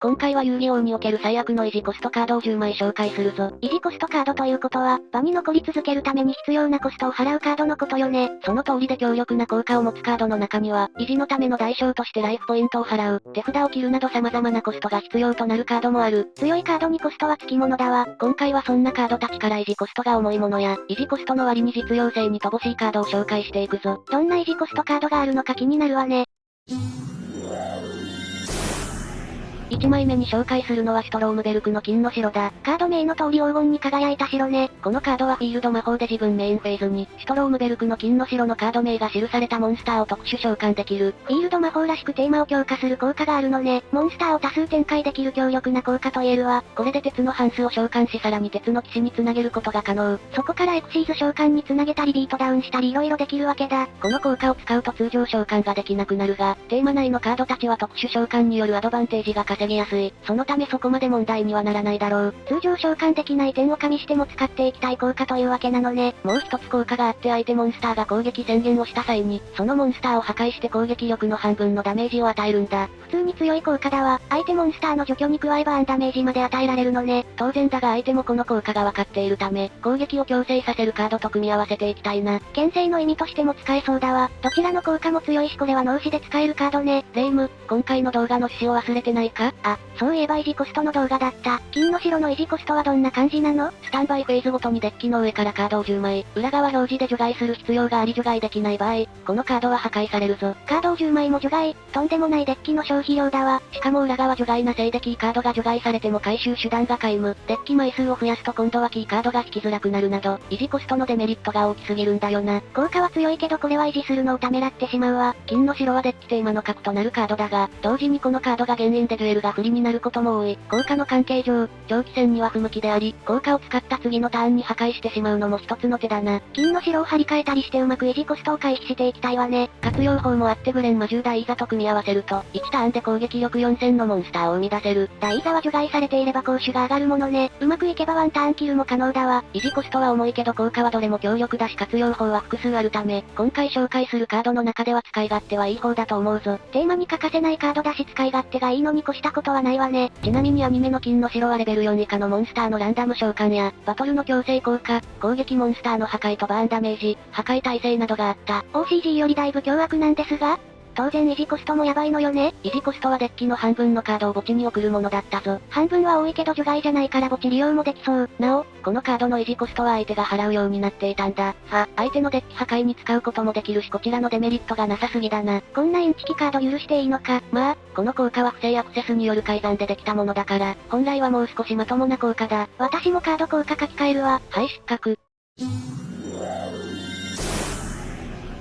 今回は遊戯王における最悪の維持コストカードを10枚紹介するぞ。維持コストカードということは、場に残り続けるために必要なコストを払うカードのことよね。その通りで強力な効果を持つカードの中には、維持のための代償としてライフポイントを払う、手札を切るなど様々なコストが必要となるカードもある。強いカードにコストはつきものだわ。今回はそんなカードたちから維持コストが重いものや、維持コストの割に実用性に乏しいカードを紹介していくぞ。どんな維持コストカードがあるのか気になるわね。1枚目に紹介するのはシュトロームベルクの金の城だ。カード名の通り黄金に輝いた城ね。このカードはフィールド魔法で自分メインフェーズに、シュトロームベルクの金の城のカード名が記されたモンスターを特殊召喚できる。フィールド魔法らしくテーマを強化する効果があるのね。モンスターを多数展開できる強力な効果と言えるわ。これで鉄のハンスを召喚しさらに鉄の騎士につなげることが可能。そこからエクシーズ召喚につなげたりビートダウンしたり色々できるわけだ。この効果を使うと通常召喚ができなくなるが、テーマ内のカードたちは特殊召喚によるアドバンテージが稼ぎやすい。そのためそこまで問題にはならないだろう。通常召喚できない点を加味しても使っていきたい効果というわけなのね。もう一つ効果があって相手モンスターが攻撃宣言をした際に、そのモンスターを破壊して攻撃力の半分のダメージを与えるんだ。普通に強い効果だわ。相手モンスターの除去に加えバーンダメージまで与えられるのね。当然だが相手もこの効果が分かっているため、攻撃を強制させるカードと組み合わせていきたいな。牽制の意味としても使えそうだわ。どちらの効果も強いしこれは脳死で使えるカードね。レイム、今回の動画の趣旨を忘れてないか？そういえば維持コストの動画だった。金の城の維持コストはどんな感じなの？スタンバイフェーズごとにデッキの上からカードを10枚、裏側表示で除外する必要があり除外できない場合、このカードは破壊されるぞ。カードを10枚も除外、とんでもないデッキの消費量だわ。しかも裏側除外なせいでキーカードが除外されても回収手段が皆無。デッキ枚数を増やすと今度はキーカードが引きづらくなるなど、維持コストのデメリットが大きすぎるんだよな。効果は強いけどこれは維持するのをためらってしまうわ。金の城はデッキテーマの核となるカードだが、同時にこのカードが減塩でデュエルが不利になることも多い。効果の関係上、長期戦には不向きであり、効果を使った次のターンに破壊してしまうのも一つの手だな。金の城を張り替えたりしてうまく維持コストを回避していきたいわね。活用法もあってグレン魔獣大イザと組み合わせると、1ターンで攻撃力4000のモンスターを生み出せる。大イザは除外されていれば攻守が上がるものね。うまくいけばワンターンキルも可能だわ。維持コストは重いけど効果はどれも強力だし活用法は複数あるため、今回紹介するカードの中では使い勝手はいい方だと思うぞ。テーマに欠かせないカードだし使い勝手がいいのに越したことはないわね。ちなみにアニメの金の城はレベル4以下のモンスターのランダム召喚や、バトルの強制効果、攻撃モンスターの破壊とバーンダメージ、破壊耐性などがあった。OCG よりだいぶ凶悪なんですが、当然維持コストもやばいのよね。維持コストはデッキの半分のカードを墓地に送るものだったぞ。半分は多いけど除外じゃないから墓地利用もできそう。なお、このカードの維持コストは相手が払うようになっていたんだ。相手のデッキ破壊に使うこともできるしこちらのデメリットがなさすぎだな。こんなインチキカード許していいのか。まあ、この効果は不正アクセスによる改ざんでできたものだから、本来はもう少しまともな効果だ。私もカード効果書き換えるわ。はい失格。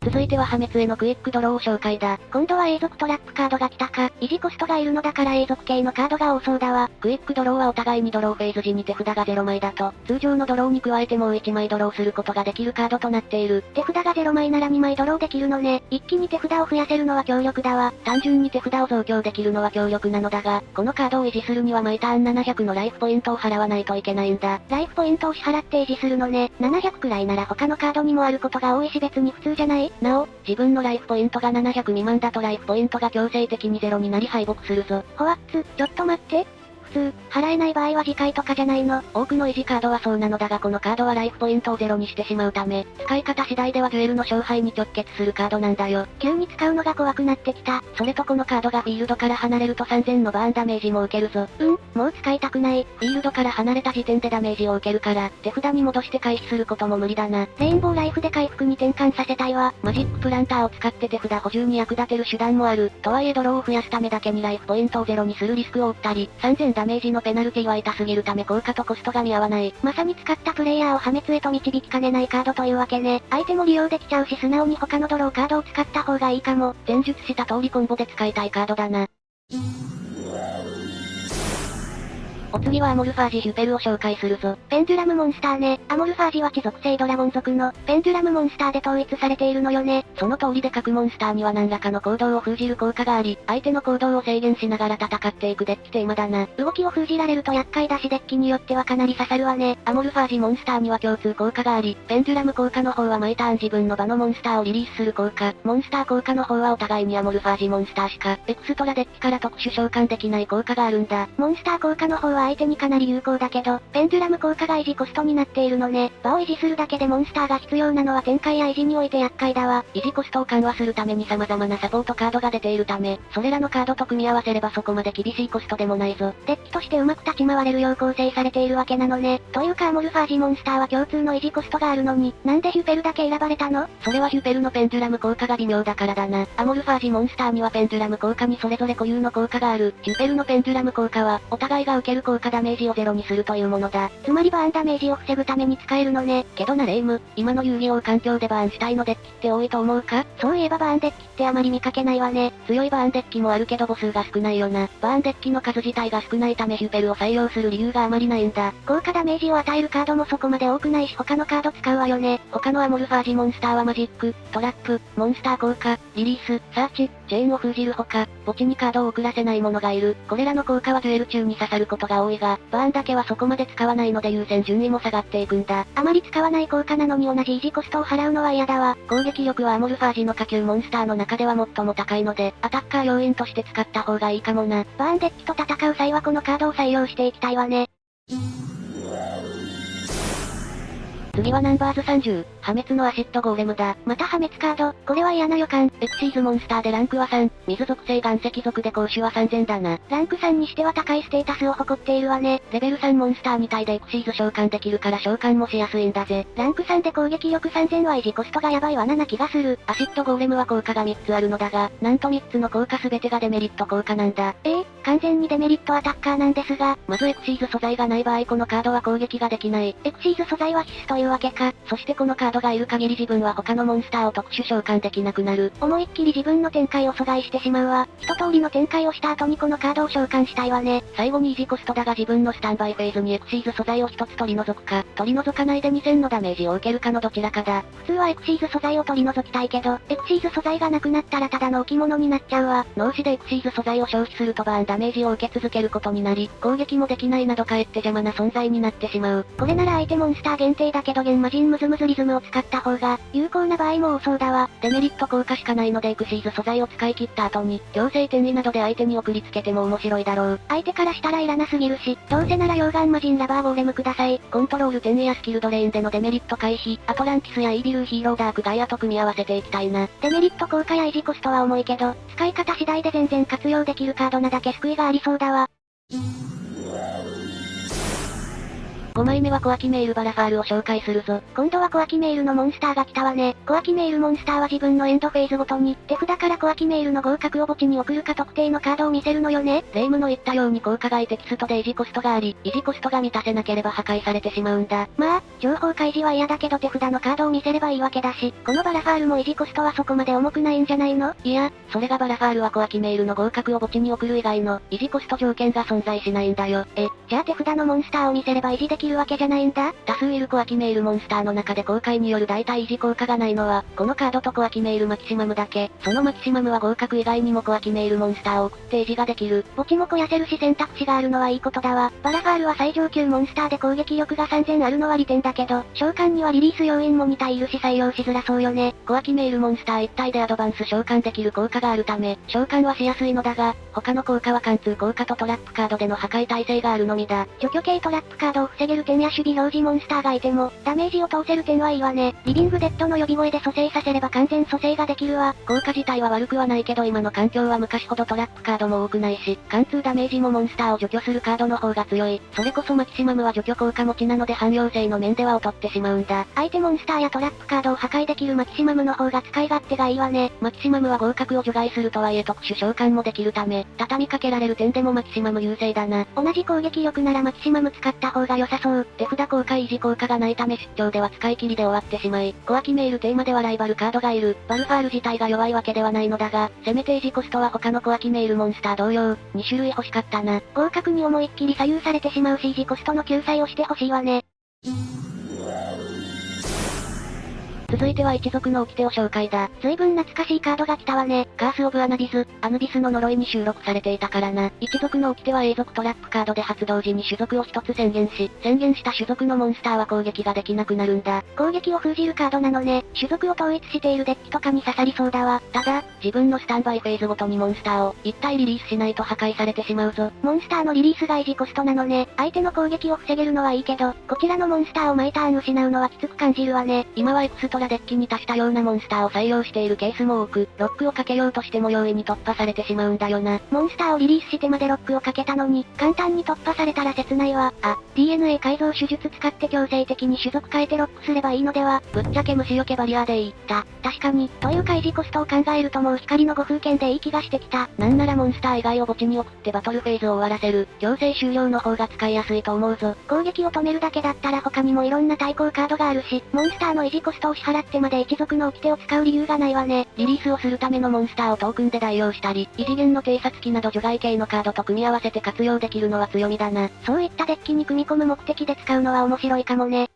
続いては破滅へのクイックドローを紹介だ。今度は永続トラップカードが来たか。維持コストがいるのだから永続系のカードが多そうだわ。クイックドローはお互いにドローフェーズ時に手札が0枚だと、通常のドローに加えてもう1枚ドローすることができるカードとなっている。手札が0枚なら2枚ドローできるのね。一気に手札を増やせるのは強力だわ。単純に手札を増強できるのは強力なのだが、このカードを維持するには毎ターン700のライフポイントを払わないといけないんだ。ライフポイントを支払って維持するのね。700くらいなら他のカードにもあることが多いし別に普通じゃない？なお、自分のライフポイントが700未満だとライフポイントが強制的にゼロになり敗北するぞ。ほわっつ、ちょっと待って。普通、払えない場合は次回とかじゃないの？多くの維持カードはそうなのだがこのカードはライフポイントをゼロにしてしまうため、使い方次第ではデュエルの勝敗に直結するカードなんだよ。急に使うのが怖くなってきた。それとこのカードがフィールドから離れると3000のバーンダメージも受けるぞ。もう使いたくない。フィールドから離れた時点でダメージを受けるから、手札に戻して回避することも無理だな。レインボーライフで回復に転換させたいわ。マジックプランターを使って手札補充に役立てる手段もある。とはいえドローを増やすためだけにライフポイントをゼロにするリスクを負ったり、3000ダメージのペナルティは痛すぎるため効果とコストが見合わない。まさに使ったプレイヤーを破滅へと導きかねないカードというわけね。相手も利用できちゃうし素直に他のドローカードを使った方がいいかも。前述した通りコンボで使いたいカードだな。お次はアモルファージヒュペルを紹介するぞ。ペンデュラムモンスターね。アモルファージは地属性ドラゴン族の、ペンデュラムモンスターで統一されているのよね。その通りで各モンスターには何らかの行動を封じる効果があり、相手の行動を制限しながら戦っていくデッキテーマだな。動きを封じられると厄介だしデッキによってはかなり刺さるわね。アモルファージモンスターには共通効果があり、ペンデュラム効果の方は毎ターン自分の場のモンスターをリリースする効果、モンスター効果の方はお互いにアモルファージモンスターしか、エクストラデッキから特殊召喚できない効果があるんだ。モンスター効果の方は相手にかなり有効だけど、ペンデュラム効果が維持コストになっているのね。場を維持するだけでモンスターが必要なのは展開や維持において厄介だわ。維持コストを緩和するために様々なサポートカードが出ているため、それらのカードと組み合わせればそこまで厳しいコストでもないぞ。デッキとしてうまく立ち回れるよう構成されているわけなのね。というかアモルファージモンスターは共通の維持コストがあるのに、なんでヒュペルだけ選ばれたの？それはヒュペルのペンデュラム効果が微妙だからだな。アモルファージモンスターにはペンデュラム効果にそれぞれ固有の効果がある。ヒュペルのペンデュラム効果は、お互いが受ける効果ダメージをゼロにするというものだ。つまりバーンダメージを防ぐために使えるのね。けどなレイム、今の遊戯王環境でバーン主体のデッキって多いと思うか？そういえばバーンデッキってあまり見かけないわね。強いバーンデッキもあるけど母数が少ないよな。バーンデッキの数自体が少ないためヒュペルを採用する理由があまりないんだ。効果ダメージを与えるカードもそこまで多くないし他のカード使うわよね。他のアモルファージモンスターはマジック、トラップ、モンスター効果、リリース、サーチ、チェーンを封じるほか、墓地にカードを送らせないものがいる。これらの効果はデュエル中に刺さることが多いが、バーンだけはそこまで使わないので優先順位も下がっていくんだ。あまり使わない効果なのに同じ維持コストを払うのは嫌だわ。攻撃力はアモルファージの下級モンスターの中では最も高いので、アタッカー要員として使った方がいいかもな。バーンデッキと戦う際はこのカードを採用していきたいわね。次はナンバーズ30、破滅のアシッドゴーレムだ。また破滅カード、これは嫌な予感。エクシーズモンスターでランクは3、水属性岩石属で攻守は3000だな。ランク3にしては高いステータスを誇っているわね。レベル3モンスター2体でエクシーズ召喚できるから召喚もしやすいんだぜ。ランク3で攻撃力3000は維持コストがやばいわな気がする。アシッドゴーレムは効果が3つあるのだが、なんと3つの効果全てがデメリット効果なんだ。完全にデメリットアタッカーなんですが。まずエクシーズ素材がない場合このカードは攻撃ができない。エクシーズ素材は必須というわけか。そしてこのカードがいる限り自分は他のモンスターを特殊召喚できなくなる。思いっきり自分の展開を阻害してしまうわ。一通りの展開をした後にこのカードを召喚したいわね。最後に維持コストだが自分のスタンバイフェーズにエクシーズ素材を一つ取り除くか、取り除かないで2000のダメージを受けるかのどちらかだ。普通はエクシーズ素材を取り除きたいけど、エクシーズ素材がなくなったらただの置物になっちゃうわ。脳死でエクシーズ素材を消費するとバーンダメージを受け続けることになり、攻撃もできないなどかえって邪魔な存在になってしまう。これなら相手モンスター限定だけど現魔人ムズムズリズムを使った方が、有効な場合も多そうだわ。デメリット効果しかないのでエクシーズ素材を使い切った後に、強制転移などで相手に送りつけても面白いだろう。相手からしたらいらなすぎるし、どうせなら溶岩魔人ラバーゴーレムください。コントロール転移やスキルドレインでのデメリット回避、アトランティスやイービルーヒーローダークガイアと組み合わせていきたいな。デメリット効果や維持コストは重いけど、使い方次第で全然活用できるカードなだけ救いがありそうだわ。5枚目はコアキメールバラファールを紹介するぞ。今度はコアキメールのモンスターが来たわね。コアキメールモンスターは自分のエンドフェーズごとに、手札からコアキメールの合格を墓地に送るか特定のカードを見せるのよね。レイムの言ったように効果外テキストで維持コストがあり、維持コストが満たせなければ破壊されてしまうんだ。まあ、情報開示は嫌だけど手札のカードを見せればいいわけだし、このバラファールも維持コストはそこまで重くないんじゃないの？いや、それがバラファールはコアキメールの合格を墓地に送る以外の維持コスト条件が存在しないんだよ。じゃあ手札のモンスターを見せれば維持できるわけじゃないんだ？多数いるコアキメールモンスターの中で公開による大体維持効果がないのは、このカードとコアキメールマキシマムだけ。そのマキシマムは合格以外にもコアキメールモンスターを送って維持ができる。墓地も肥やせるし選択肢があるのはいいことだわ。バラファールは最上級モンスターで攻撃力が3000あるのは利点だけど、召喚にはリリース要員も2体いるし採用しづらそうよね。コアキメールモンスター1体でアドバンス召喚できる効果があるため、召喚はしやすいのだが、他の効果は貫通効果とトラップカードでの破壊耐性があるのみだ。除去系トラップカードを防げる点や守備表示モンスターがいても、ダメージを通せる点はいいわね。リビングデッドの呼び声で蘇生させれば完全蘇生ができるわ。効果自体は悪くはないけど今の環境は昔ほどトラップカードも多くないし、貫通ダメージもモンスターを除去するカードの方が強い。それこそマキシマムは除去効果持ちなので汎用性の面では劣ってしまうんだ。相手モンスターやトラップカードを破壊できるマキシマムの方が使い勝手がいいわね。マキシマムは合格を除外するとはいえ特殊召喚もできるため、畳みかけられる点でもマキシマム優勢だな。同じ攻撃力ならマキシマム使った方が良さそう。手札効果維持効果がないため出張では使い切りで終わってしまい、小脇メールテーマではライバルカードがいる。バルファール自体が弱いわけではないのだが、せめて維持コストは他の小脇メールモンスター同様、2種類欲しかったな。合格に思いっきり左右されてしまうし維持コストの救済をしてほしいわね。続いては一族の掟を紹介だ。随分懐かしいカードが来たわね。カース・オブ・アヌビスの呪いに収録されていたからな。一族の掟は永続トラップカードで発動時に種族を一つ宣言し、宣言した種族のモンスターは攻撃ができなくなるんだ。攻撃を封じるカードなのね。種族を統一しているデッキとかに刺さりそうだわ。ただ、自分のスタンバイフェーズごとにモンスターを一体リリースしないと破壊されてしまうぞ。モンスターのリリースが維持コストなのね。相手の攻撃を防げるのはいいけど、こちらのモンスターを毎ターン失うのはきつく感じるわね。今はエクストラデッキに足したようなモンスターを採用しているケースも多く、ロックをかけようとしても容易に突破されてしまうんだよな。モンスターをリリースしてまでロックをかけたのに、簡単に突破されたら切ないわ。DNA 改造手術使って強制的に種族変えてロックすればいいのでは。ぶっちゃけ虫除けバリアでいい。確かに、というか維持コストを考えるともう光の5風剣でいい気がしてきた。なんならモンスター以外を墓地に送ってバトルフェーズを終わらせる、強制終了の方が使いやすいと思うぞ。攻撃を止めるだけだったら他にもいろんな対抗カードがあるし、モンスターの維持コストを支払ってまで一族の掟を使う理由がないわね。リリースをするためのモンスターをトークンで代用したり、異次元の偵察機など除外系のカードと組み合わせて活用できるのは強みだな。そういったデッキに組み込む目的で使うのは面白いかもね。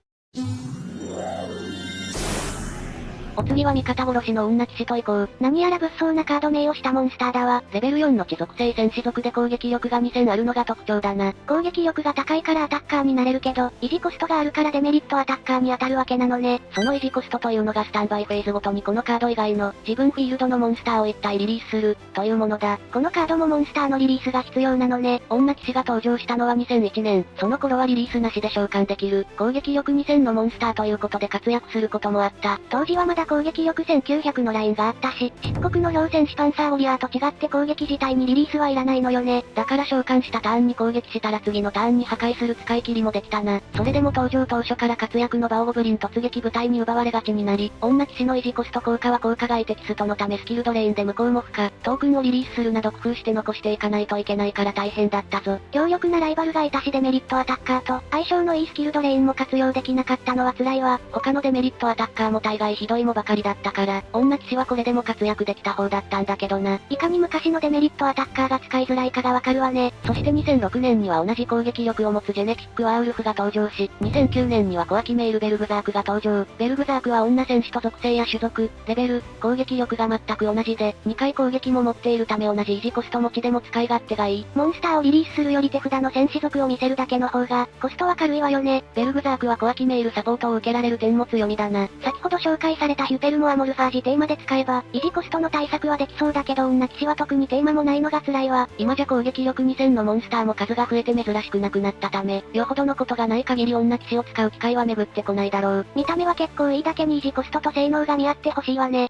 お次は味方殺しの女騎士と行こう。何やら物騒なカード名をしたモンスターだわ。レベル4の地属性戦士族で攻撃力が2000あるのが特徴だな。攻撃力が高いからアタッカーになれるけど、維持コストがあるからデメリットアタッカーに当たるわけなのね。その維持コストというのがスタンバイフェーズごとにこのカード以外の自分フィールドのモンスターを一体リリースするというものだ。このカードもモンスターのリリースが必要なのね。女騎士が登場したのは2001年。その頃はリリースなしで召喚できる攻撃力2000のモンスターということで活躍することもあった。当時はまだ攻撃力1900のラインがあったし、漆黒の氷戦士パンサーウォリアーと違って攻撃自体にリリースはいらないのよね。だから召喚したターンに攻撃したら次のターンに破壊する使い切りもできたな。それでも登場当初から活躍のバオゴブリン突撃部隊に奪われがちになり、女騎士の維持コスト効果は効果外テキストのためスキルドレインで無効も不可、トークンをリリースするなど工夫して残していかないといけないから大変だったぞ。強力なライバルがいたしデメリットアタッカーと相性のいいスキルドレインも活用できなかったのは辛いわ。他のデメリットアタッカーも大概ひどいもばかりだったから、女騎士はこれでも活躍できた方だったんだけどな。いかに昔のデメリットアタッカーが使いづらいかがわかるわね。そして2006年には同じ攻撃力を持つジェネティックワーウルフが登場し、2009年には小脇メールベルグザークが登場。ベルグザークは女戦士と属性や種族、レベル、攻撃力が全く同じで、2回攻撃も持っているため同じ維持コスト持ちでも使い勝手がいい。モンスターをリリースするより手札の戦士族を見せるだけの方が、コストは軽いわよね。ベルグザークは小脇メールサポートを受けられる点も強みだな。先ほど紹介されたヒュペルモアモルファージテーマで使えば、維持コストの対策はできそうだけど女騎士は特にテーマもないのが辛いわ。今じゃ攻撃力2000のモンスターも数が増えて珍しくなくなったため、よほどのことがない限り女騎士を使う機会は巡ってこないだろう。見た目は結構いいだけに維持コストと性能が見合ってほしいわね。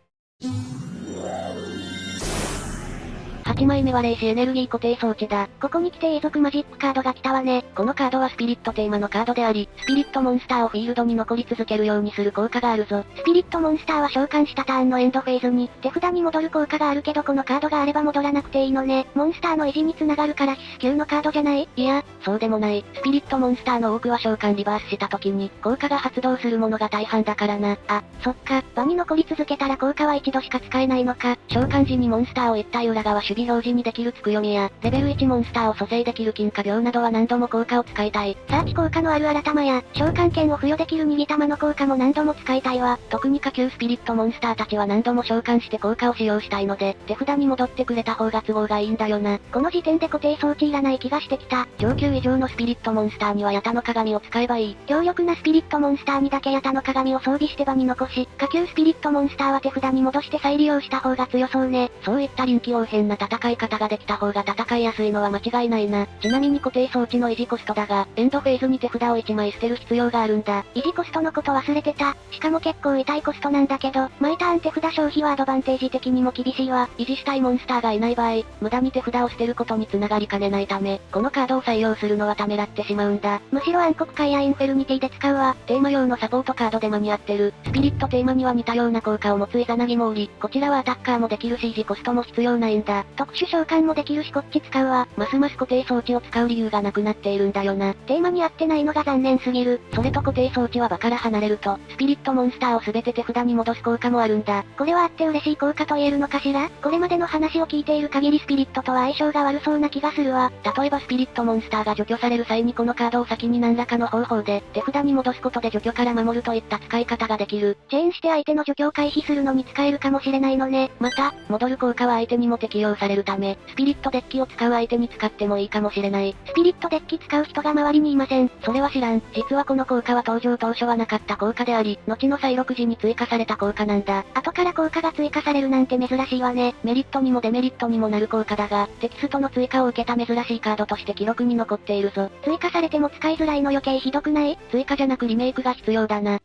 8枚目は霊視エネルギー固定装置だ。ここに来て永続マジックカードが来たわね。このカードはスピリットテーマのカードであり、スピリットモンスターをフィールドに残り続けるようにする効果があるぞ。スピリットモンスターは召喚したターンのエンドフェーズに、手札に戻る効果があるけどこのカードがあれば戻らなくていいのね。モンスターの維持に繋がるから必須級のカードじゃない？いや、そうでもない。スピリットモンスターの多くは召喚リバースした時に、効果が発動するものが大半だからな。そっか、場に残り続けたら効果は一度しか使えないのか。召喚時にモンスターを一体裏側守備表示にできるつく読みや、レベル1モンスターを蘇生できる金貨秒などは何度も効果を使いたい。サーチ効果のある新玉や、召喚権を付与できる逃げ玉の効果も何度も使いたいわ。特に下級スピリットモンスターたちは何度も召喚して効果を使用したいので、手札に戻ってくれた方が都合がいいんだよな。この時点で固定装置いらない気がしてきた。上級以上のスピリットモンスターにはヤタの鏡を使えばいい。強力なスピリットモンスターにだけヤタの鏡を装備して場に残し、下級スピリットモンスターは手札に戻して再利用した方が強そうね。そういった臨機応変な戦い方ができた方が戦いやすいのは間違いないな。ちなみに固定装置の維持コストだが、エンドフェーズに手札を1枚捨てる必要があるんだ。維持コストのこと忘れてた。しかも結構痛いコストなんだけど、毎ターン手札消費はアドバンテージ的にも厳しいわ。維持したいモンスターがいない場合、無駄に手札を捨てることに繋がりかねないため、このカードを採用するのはためらってしまうんだ。むしろ暗黒界やインフェルニティで使うわ。テーマ用のサポートカードで間に合ってる。スピリットテーママには似たような効果を持つイザナギもおり、こちらはアタッカーもできるし維持コストも必要ないんだ。特殊召喚もできるしこっち使うわ。ますます固定装置を使う理由がなくなっているんだよな。テーマに合ってないのが残念すぎる。それと固定装置は場から離れると、スピリットモンスターを全て手札に戻す効果もあるんだ。これはあって嬉しい効果と言えるのかしら？これまでの話を聞いている限りスピリットとは相性が悪そうな気がするわ。例えばスピリットモンスターが除去される際にこのカードを先に何らかの方法で、手札に戻すことで除去から守るといった使い方ができる。チェーンして相手の除去を回避するのに使えるかもしれないのね。また、戻る効果は相手にも適用されるため、スピリットデッキを使う相手に使ってもいいかもしれない。スピリットデッキ使う人が周りにいません。それは知らん。実はこの効果は登場当初はなかった効果であり、後の再録時に追加された効果なんだ。後から効果が追加されるなんて珍しいわね。メリットにもデメリットにもなる効果だが、テキストの追加を受けた珍しいカードとして記録に残っているぞ。追加されても使いづらいの余計ひどくない？追加じゃなくリメイクが必要だな。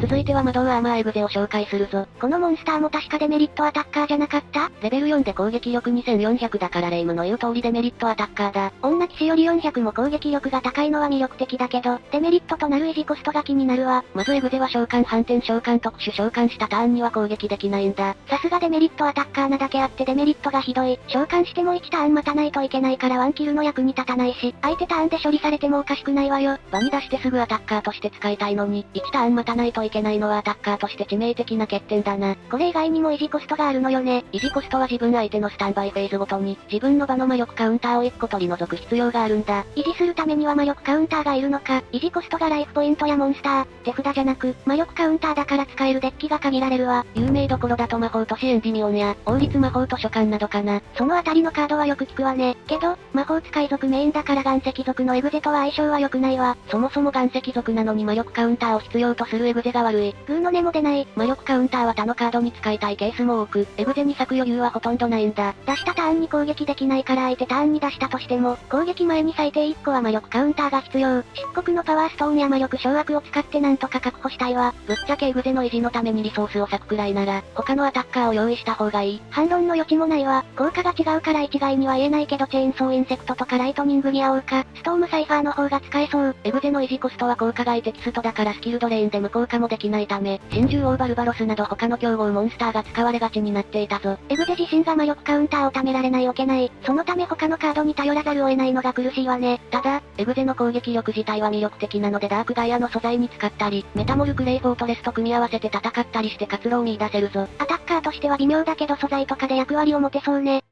続いては魔導アーマーエグゼを紹介するぞ。このモンスターも確かデメリットアタッカーじゃなかった？レベル4で攻撃力2400だからレイムの言う通りデメリットアタッカーだ。女騎士より400も攻撃力が高いのは魅力的だけど、デメリットとなる維持コストが気になるわ。まずエグゼは召喚反転召喚特殊召喚したターンには攻撃できないんだ。さすがデメリットアタッカーなだけあってデメリットがひどい。召喚しても1ターン待たないといけないからワンキルの役に立たないし、相手ターンで処理されてもおかしくないわよ。場に出してすぐアタッカーとして使いたいのに、1ターン待たないといけないのはアタッカーとして致命的な欠点だな。これ以外にも維持コストがあるのよね。維持コストは自分相手のスタンバイフェーズごとに、自分の場の魔力カウンターを1個取り除く必要があるんだ。維持するためには魔力カウンターがいるのか。維持コストがライフポイントやモンスター、手札じゃなく、魔力カウンターだから使えるデッキが限られるわ。有名どころだと魔法都市エンディミオンや、王立魔法図書館などかな。そのあたりのカードはよく聞くわね。けど、魔法使い族メインだから岩石族のエグゼとは相性は良くないわ。そもそも岩石族なのに魔力カウンターを必要とするエグゼが悪い。グーの根も出ない。魔力カウンターは他のカードに使いたいケースも多く、エグゼに咲く余裕はほとんどないんだ。出したターンに攻撃できないから相手ターンに出したとしても、攻撃前に最低1個は魔力カウンターが必要。漆黒のパワーストーンや魔力掌握を使ってなんとか確保したいわ。ぶっちゃけエグゼの維持のためにリソースを割くくらいなら、他のアタッカーを用意した方がいい。反論の余地もないわ。効果が違うから一概には言えないけどチェーンソーインセクトとかライトニングギアオーカ、ストームサイファーの方が使えそう。エグゼの維持コストは効果外テキストだからスキルドレーンで無効化もできないため、真珠王バルバロスなど他の競合モンスターが使われがちになっていたぞ。エグゼ自身が魔力カウンターを貯められないわけない。そのため他のカードに頼らざるを得ないのが苦しいわね。ただ、エグゼの攻撃力自体は魅力的なのでダークガイアの素材に使ったり、メタモルクレイフォートレスと組み合わせて戦ったりして活路を見出せるぞ。アタッカーとしては微妙だけど素材とかで役割を持てそうね。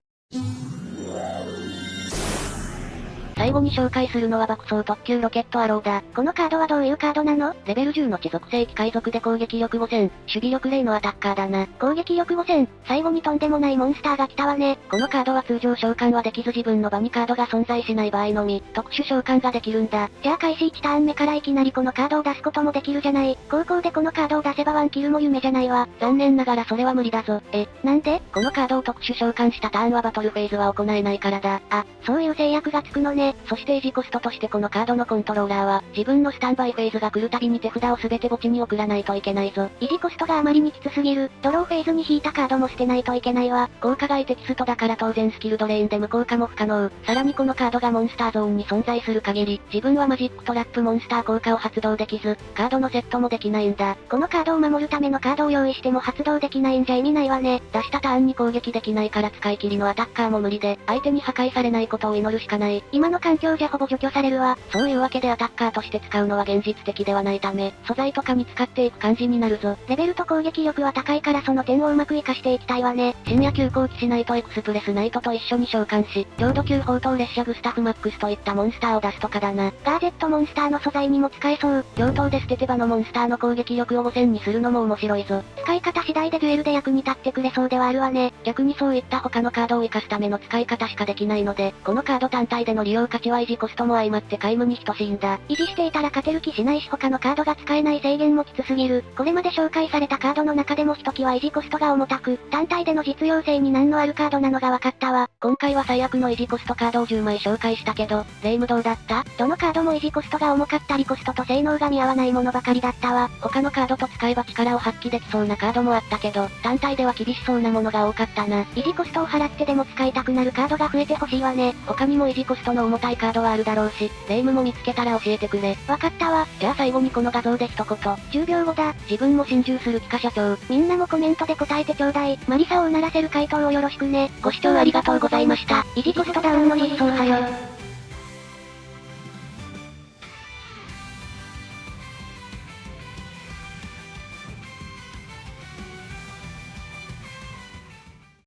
最後に紹介するのは爆走特急ロケットアローだ。このカードはどういうカードなの？レベル10の地属性機械属で攻撃力5000、守備力0のアタッカーだな。攻撃力5000、最後にとんでもないモンスターが来たわね。このカードは通常召喚はできず自分の場にカードが存在しない場合のみ、特殊召喚ができるんだ。じゃあ開始1ターン目からいきなりこのカードを出すこともできるじゃない。高校でこのカードを出せばワンキルも夢じゃないわ。残念ながらそれは無理だぞ。なんで？このカードを特殊召喚したターンはバトルフェーズは行えないからだ。あ、そういう制約がつくのね。そして維持コストとしてこのカードのコントローラーは、自分のスタンバイフェーズが来るたびに手札を全て墓地に送らないといけないぞ。維持コストがあまりにきつすぎる。ドローフェーズに引いたカードも捨てないといけないわ。効果外テキストだから当然スキルドレーンで無効化も不可能。さらにこのカードがモンスターゾーンに存在する限り、自分はマジックトラップモンスター効果を発動できず、カードのセットもできないんだ。このカードを守るためのカードを用意しても発動できないんじゃ意味ないわね。出したターンに攻撃できないから使い切りのアタッカーも無理で、相手に破壊されないことを祈るしかない。今の環境じゃほぼ除去されるわ。そういうわけでアタッカーとして使うのは現実的ではないため、素材とかに使っていく感じになるぞ。レベルと攻撃力は高いからその点をうまく活かしていきたいわね。深夜急行騎士ナイトエクスプレスナイトと一緒に召喚し、強度級砲塔列車グスタフマックスといったモンスターを出すとかだな。ガーゼットモンスターの素材にも使えそう。両刀で捨てて場のモンスターの攻撃力を5000にするのも面白いぞ。使い方次第でデュエルで役に立ってくれそうではあるわね。逆にそういった他のカードを活かすための使い方しかできないので、このカード単体での利用価値は維持コストも相まって皆無に等しいんだ。維持していたら勝てる気しないし他のカードが使えない制限もきつすぎる。これまで紹介されたカードの中でもひときわ維持コストが重たく、単体での実用性に難のあるカードなのが分かったわ。今回は最悪の維持コストカードを10枚紹介したけど、レイムどうだった？どのカードも維持コストが重かったりコストと性能が見合わないものばかりだったわ。他のカードと使えば力を発揮できそうなカードもあったけど、単体では厳しそうなものが多かったな。維持コストを払ってでも使いたくなるカードが増えてほしいわね。他にも維持コストの重たいカードはあるだろうし、霊夢も見つけたら教えてくれ。わかったわ。じゃあ最後にこの画像で一言。10秒後だ。自分も心中する気か社長。みんなもコメントで答えてちょうだい。マリサをうならせる回答をよろしくね。ご視聴ありがとうございました。維持コストダウンの実装作用。